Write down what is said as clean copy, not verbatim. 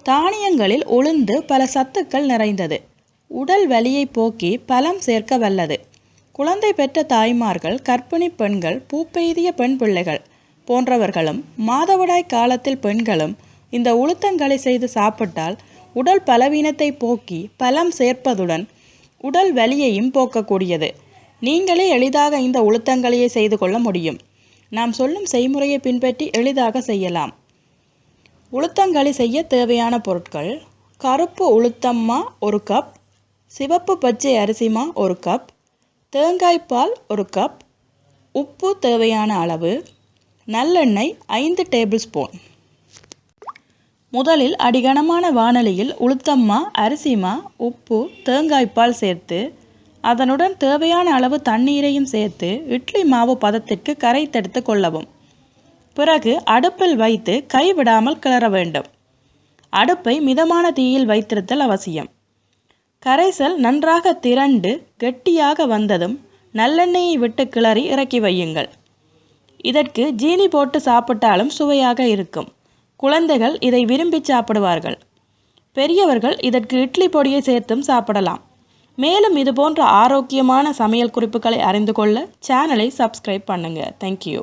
தானியங்களில் உளுந்து பல சத்துக்கள் நிறைந்தது. உடல் வலியை போக்கி பலம் சேர்க்க வல்லது. குழந்தை பெற்ற தாய்மார்கள், கர்ப்பிணி பெண்கள், பூப்பெய்திய பெண் பிள்ளைகள் போன்றவர்களும் மாதவிடாய் காலத்தில் பெண்களும் இந்த உளுத்தங்களி செய்து சாப்பிட்டால் உடல் பலவீனத்தை போக்கி பலம் சேர்ப்பதுடன் உடல் வலியையும் போக்கக்கூடியது. நீங்களே எளிதாக இந்த உளுத்தங்களியை செய்து கொள்ள முடியும். நாம் சொல்லும் செய்முறையை பின்பற்றி எளிதாக செய்யலாம். உளுத்தங்களி செய்ய தேவையான பொருட்கள்: கருப்பு உளுத்தம்மா 1 கப், சிவப்பு பச்சை அரிசிமா 1 கப், தேங்காய்பால் 1 கப், உப்பு தேவையான அளவு, நல்லெண்ணெய் 5 டேபிள் ஸ்பூன். முதலில் அடிகனமான வாணலியில் உளுத்தம்மா, அரிசிமா, உப்பு, தேங்காய்பால் சேர்த்து அதனுடன் தேவையான அளவு தண்ணீரையும் சேர்த்து இட்லி மாவு பதத்திற்கு கரைத்தெடுத்து கொள்ளவும். பிறகு அடுப்பில் வைத்து கைவிடாமல் கிளற வேண்டும். அடுப்பை மிதமான தீயில் வைத்திருத்தல் அவசியம். கரைசல் நன்றாக திரண்டு கெட்டியாக வந்ததும் நல்லெண்ணெயை விட்டு கிளறி இறக்கி வையுங்கள். இதற்கு ஜீனி போட்டு சாப்பிட்டாலும் சுவையாக இருக்கும். குழந்தைகள் இதை விரும்பி சாப்பிடுவார்கள். பெரியவர்கள் இதற்கு இட்லி பொடியை சேர்த்தும் சாப்பிடலாம். மேலும் இதுபோன்ற ஆரோக்கியமான சமையல் குறிப்புகளை அறிந்து கொள்ள சேனலை சப்ஸ்கிரைப் பண்ணுங்க. தேங்க்யூ.